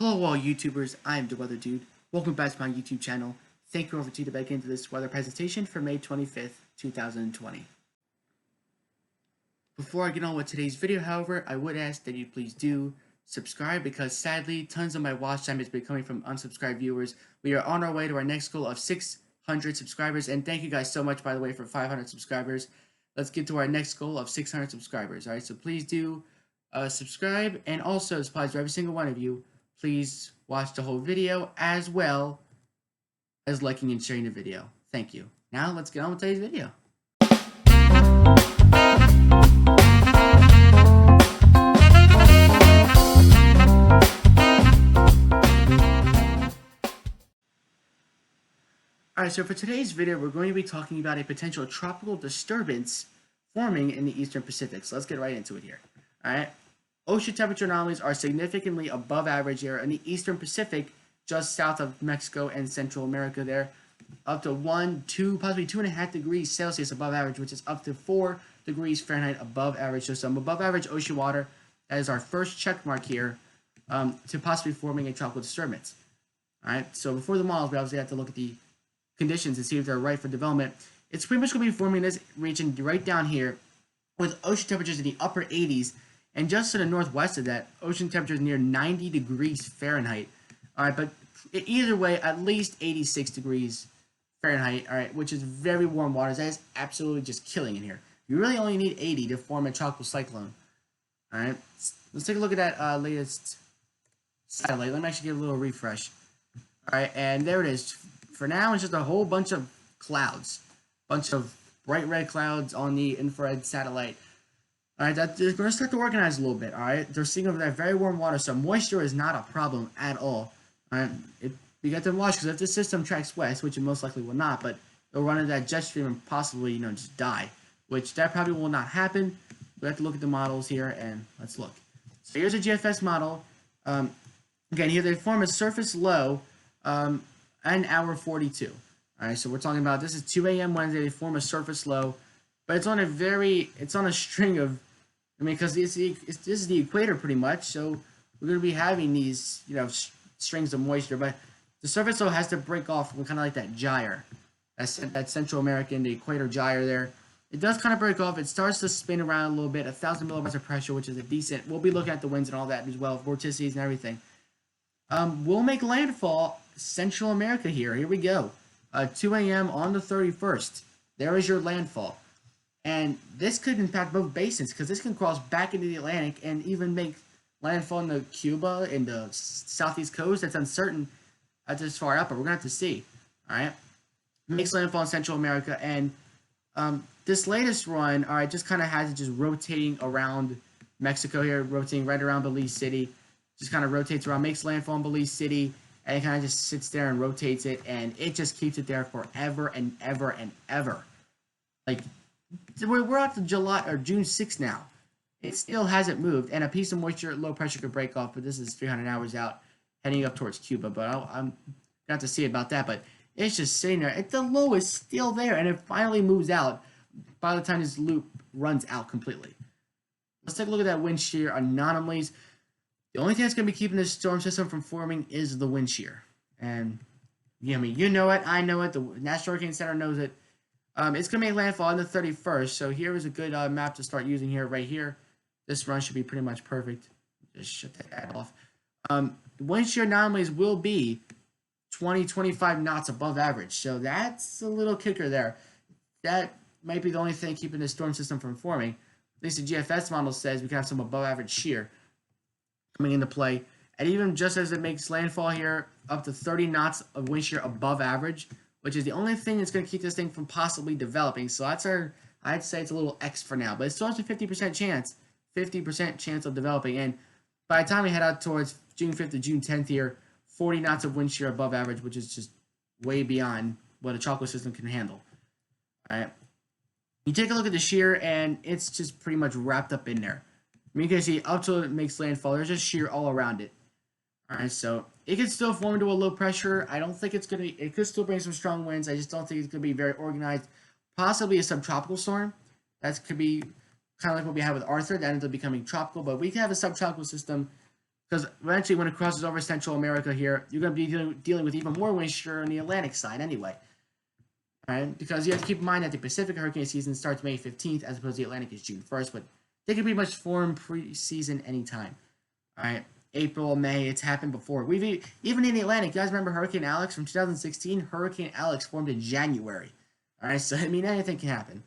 Hello all YouTubers, I am the Weather Dude. Welcome back to my YouTube channel. Thank you all for tuning back into this weather presentation for May 25th, 2020. Before I get on with today's video, however, I would ask that you please do subscribe because sadly, tons of my watch time has been coming from unsubscribed viewers. We are on our way to our next goal of 600 subscribers, and thank you guys so much, by the way, for 500 subscribers. Let's get to our next goal of 600 subscribers, alright? So please do subscribe, and also, this applies to every single one of you. Please watch the whole video as well as liking and sharing the video. Thank you. Now let's get on with today's video. Alright, so for today's video, we're going to be talking about a potential tropical disturbance forming in the Eastern Pacific. So let's get right into it here. Alright. Ocean temperature anomalies are significantly above average here in the Eastern Pacific, just south of Mexico and Central America there, up to 1, 2, possibly 2.5 degrees Celsius above average, which is up to 4 degrees Fahrenheit above average. So some above average ocean water. That is our first check mark here to possibly forming a tropical disturbance. All right, so before the models, we obviously have to look at the conditions and see if they're right for development. It's pretty much going to be forming this region right down here with ocean temperatures in the upper 80s. And just to the northwest of that, ocean temperatures near 90 degrees Fahrenheit. All right, but either way, at least 86 degrees Fahrenheit, all right, which is very warm waters. That is absolutely just killing in here. You really only need 80 to form a tropical cyclone. All right, let's take a look at that latest satellite. Let me actually give a little refresh. All right, and there it is. For now, it's just a whole bunch of clouds. Bunch of bright red clouds on the infrared satellite. Alright, they're going to start to organize a little bit, alright? They're seeing over there very warm water, so moisture is not a problem at all. Alright, you got to watch, because if the system tracks west, which it most likely will not, but they'll run into that jet stream and possibly, just die. Which, that probably will not happen. We have to look at the models here, and let's look. So here's a GFS model. Again, here they form a surface low, an hour 42. Alright, so we're talking about, this is 2 a.m. Wednesday, they form a surface low, but it's on a string of, because this is the equator pretty much, so we're going to be having these, strings of moisture, but the surface low has to break off from kind of like that gyre, that Central American, the equator gyre there. It does kind of break off. It starts to spin around a little bit, 1,000 millibars of pressure, which is a decent, we'll be looking at the winds and all that as well, vortices and everything. We'll make landfall Central America here. Here we go. 2 a.m. on the 31st. There is your landfall. And this could impact both basins because this can cross back into the Atlantic and even make landfall in the Cuba and the southeast coast. That's uncertain at this far up, but we're going to have to see. All right. Makes landfall in Central America. And this latest run, all right, just kind of has it just rotating around Mexico here, rotating right around Belize City. Just kind of rotates around, makes landfall in Belize City, and it kind of just sits there and rotates it, and it just keeps it there forever and ever and ever. Like, we're out to July or June 6th now. It still hasn't moved, and a piece of moisture at low pressure could break off, but this is 300 hours out, heading up towards Cuba. But I'm gonna have to see about that. But it's just sitting there. The low is still there, and it finally moves out by the time this loop runs out completely. Let's take a look at that wind shear anomalies. The only thing that's going to be keeping this storm system from forming is the wind shear. And, you know it, I know it, the National Hurricane Center knows it. It's going to make landfall on the 31st, so here is a good map to start using here, right here. This run should be pretty much perfect. Just shut that off. The wind shear anomalies will be 20-25 knots above average, so that's a little kicker there. That might be the only thing keeping this storm system from forming. At least the GFS model says we can have some above average shear coming into play. And even just as it makes landfall here, up to 30 knots of wind shear above average, which is the only thing that's going to keep this thing from possibly developing. So that's I'd say it's a little X for now, but it still has a 50% chance of developing. And by the time we head out towards June 5th to June 10th here, 40 knots of wind shear above average, which is just way beyond what a tropical system can handle. All right. You take a look at the shear, and it's just pretty much wrapped up in there. I mean, you can see up till it makes landfall, there's just shear all around it. All right, so it could still form into a low pressure. I don't think it's going to be, it could still bring some strong winds. I just don't think it's going to be very organized. Possibly a subtropical storm. That could be kind of like what we had with Arthur. That ended up becoming tropical, but we could have a subtropical system because eventually when it crosses over Central America here, you're going to be dealing with even more wind shear on the Atlantic side anyway. All right, because you have to keep in mind that the Pacific hurricane season starts May 15th, as opposed to the Atlantic is June 1st, but they can pretty much form pre-season anytime. All right, April, May, it's happened before. Even in the Atlantic, you guys remember Hurricane Alex from 2016? Hurricane Alex formed in January. All right, so I mean, anything can happen.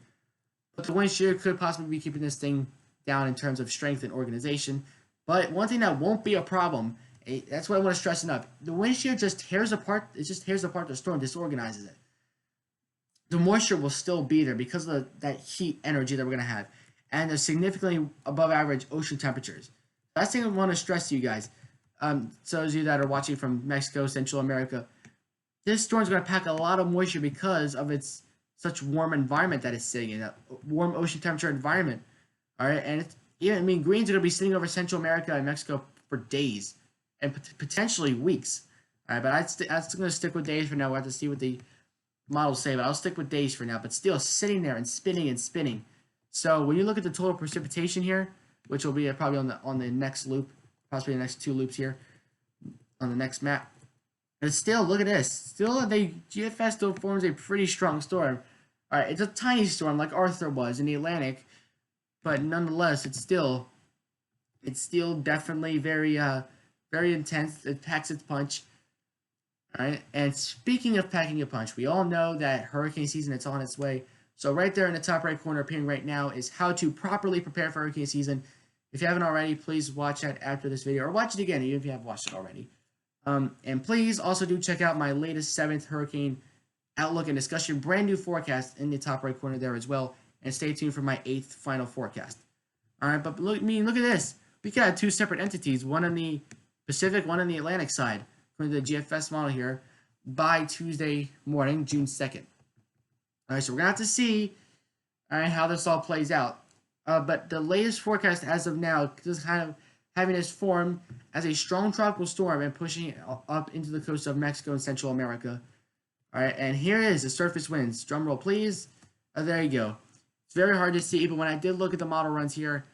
But the wind shear could possibly be keeping this thing down in terms of strength and organization. But one thing that won't be a problem, that's what I want to stress enough. The wind shear just tears apart. It just tears apart the storm, disorganizes it. The moisture will still be there because of that heat energy that we're going to have. And the significantly above average ocean temperatures. Last thing I want to stress to you guys, so those of you that are watching from Mexico, Central America, this storm is going to pack a lot of moisture because of its such warm environment that it's sitting in, a warm ocean temperature environment. All right, and greens are going to be sitting over Central America and Mexico for days and potentially weeks. All right, but I'm still going to stick with days for now. We'll have to see what the models say, but I'll stick with days for now. But still sitting there and spinning and spinning. So when you look at the total precipitation here, which will be probably on the next loop, possibly the next 2 loops here on the next map. And still, look at this. Still, the GFS still forms a pretty strong storm. All right, it's a tiny storm like Arthur was in the Atlantic, but nonetheless, it's still definitely very intense. It packs its punch. All right, and speaking of packing a punch, we all know that hurricane season is on its way. So right there in the top right corner appearing right now is how to properly prepare for hurricane season. If you haven't already, please watch that after this video, or watch it again even if you have watched it already. And please also do check out my latest 7th hurricane outlook and discussion, brand new forecast in the top right corner there as well. And stay tuned for my 8th final forecast. All right, but look at this. We got 2 separate entities, one on the Pacific, one on the Atlantic side, according to the GFS model here, by Tuesday morning, June 2nd. All right, so we're going to have to see how this all plays out. But the latest forecast as of now is kind of having this form as a strong tropical storm and pushing it up into the coast of Mexico and Central America. All right, and here is the surface winds. Drum roll, please. There you go. It's very hard to see, but when I did look at the model runs here,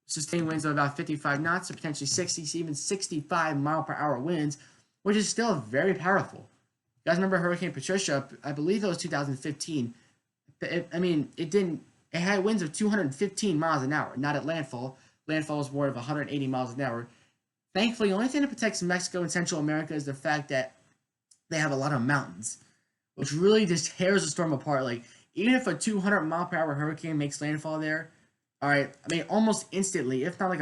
sustained winds of about 55 knots, to potentially 60, even 65 mile-per-hour winds, which is still very powerful. You guys remember Hurricane Patricia? I believe it was 2015. It had winds of 215 miles an hour, not at landfall. Landfall was more of 180 miles an hour. Thankfully, the only thing that protects Mexico and Central America is the fact that they have a lot of mountains, which really just tears the storm apart. Like, even if a 200 mile per hour hurricane makes landfall there, all right, I mean, almost instantly, if not like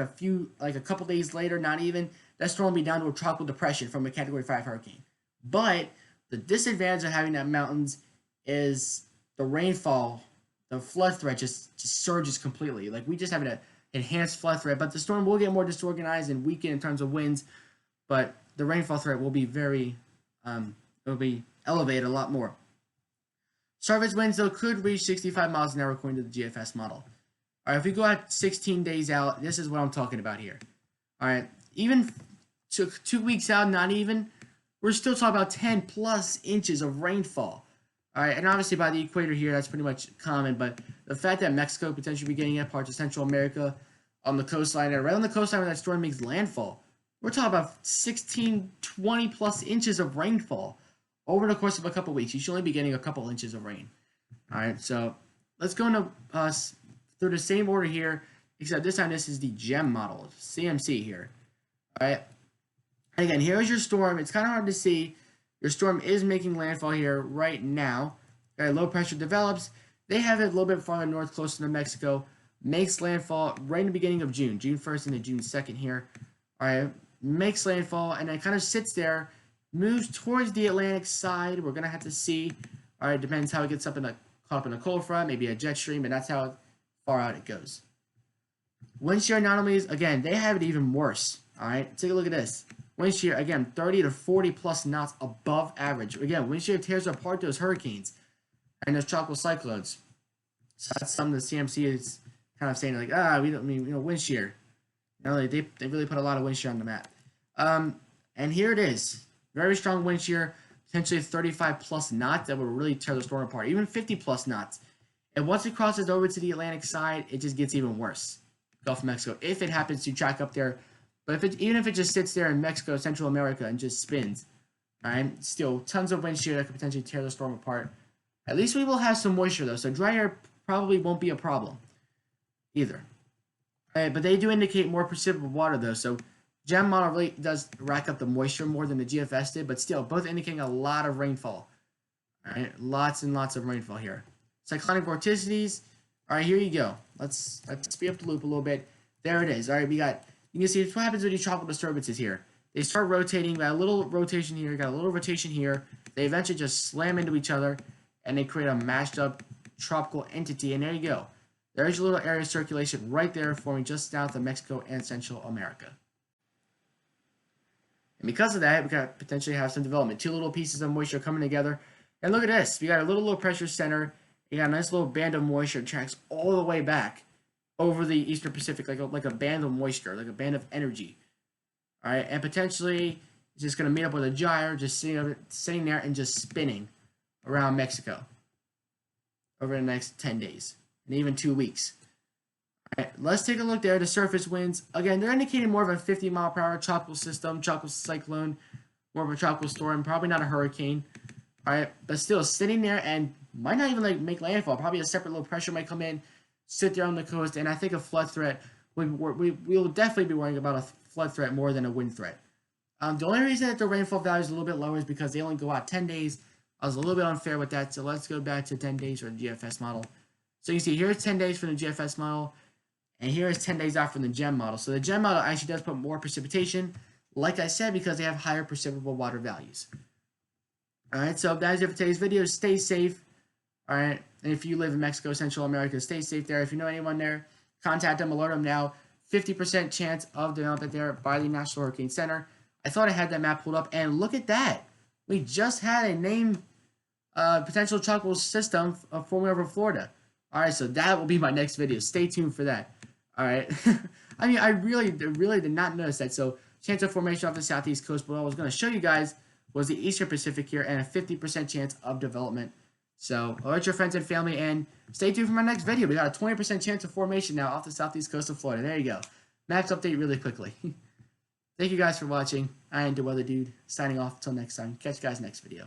a couple days later, not even, that storm will be down to a tropical depression from a Category 5 hurricane. But the disadvantage of having that mountains is the rainfall, the flood threat just surges completely. Like, we just have an enhanced flood threat, but the storm will get more disorganized and weaken in terms of winds, but the rainfall threat will be it'll be elevated a lot more. Surface winds, though, could reach 65 miles an hour according to the GFS model. All right, if we go out 16 days out, this is what I'm talking about here. All right, even 2 weeks out, not even, we're still talking about 10 plus inches of rainfall. All right, and obviously by the equator here, that's pretty much common, but the fact that Mexico potentially be getting at parts of Central America on the coastline, and right on the coastline where that storm makes landfall, we're talking about 16, 20 plus inches of rainfall over the course of a couple weeks. You should only be getting a couple inches of rain. All right, so let's go into through the same order here, except this time this is the GEM model, CMC here. All right, and again, here's your storm. It's kind of hard to see. Your storm is making landfall here right now. Okay, low pressure develops. They have it a little bit farther north, closer to Mexico. Makes landfall right in the beginning of June, June 1st into June 2nd here. All right, makes landfall, and then kind of sits there, moves towards the Atlantic side. We're going to have to see. All right, depends how it gets caught up in a cold front, maybe a jet stream, and that's how far out it goes. Wind shear anomalies, again, they have it even worse. All right, take a look at this. Wind shear, again, 30 to 40 plus knots above average. Again, wind shear tears apart those hurricanes and those tropical cyclones. So that's something the CMC is kind of saying, like, we don't mean, wind shear. They really put a lot of wind shear on the map. And here it is. Very strong wind shear, potentially 35 plus knots that will really tear the storm apart, even 50 plus knots. And once it crosses over to the Atlantic side, it just gets even worse. Gulf of Mexico, if it happens to track up there. But even if it just sits there in Mexico, Central America, and just spins, all right, still tons of wind shear that could potentially tear the storm apart. At least we will have some moisture though, so dry air probably won't be a problem either. All right, but they do indicate more precipitable water though, so GEM model really does rack up the moisture more than the GFS did, but still both indicating a lot of rainfall. All right, lots and lots of rainfall here. Cyclonic vorticities. All right, here you go. Let's speed up the loop a little bit. There it is. All right, you can see what happens with these tropical disturbances here. They start rotating, got a little rotation here, got a little rotation here. They eventually just slam into each other, and they create a mashed up tropical entity, and there you go. There's your little area of circulation right there forming just south of Mexico and Central America. And because of that, we got potentially have some development. Two little pieces of moisture coming together. And look at this. We got a little low pressure center. You got a nice little band of moisture that tracks all the way back over the Eastern Pacific, like a band of moisture, like a band of energy. All right, and potentially it's just going to meet up with a gyre, just sitting there and just spinning around Mexico over the next 10 days and even 2 weeks. All right, let's take a look there. The surface winds, again, they're indicating more of a 50-mile-per-hour tropical system, tropical cyclone, more of a tropical storm, probably not a hurricane. All right, but still sitting there and might not even make landfall. Probably a separate low pressure might come in, sit there on the coast, and I think a flood threat. We'll definitely be worrying about a flood threat more than a wind threat. The only reason that the rainfall value is a little bit lower is because they only go out 10 days. I was a little bit unfair with that, so let's go back to 10 days for the GFS model. So you see here's 10 days for the GFS model, and here is 10 days out from the GEM model. So the GEM model actually does put more precipitation, like I said, because they have higher precipitable water values. All right, so that is it for today's video. Stay safe. All right, and if you live in Mexico, Central America, stay safe there. If you know anyone there, contact them, alert them now. 50% chance of development there by the National Hurricane Center. I thought I had that map pulled up, and look at that. We just had a named potential tropical system forming over Florida. All right, so that will be my next video. Stay tuned for that. All right. I mean, I really did not notice that. So chance of formation off the southeast coast, but what I was going to show you guys was the Eastern Pacific here and a 50% chance of development. So alert your friends and family and stay tuned for my next video. We got a 20% chance of formation now off the southeast coast of Florida. There you go. Maps update really quickly. Thank you guys for watching. I am the Weather Dude, signing off until next time. Catch you guys next video.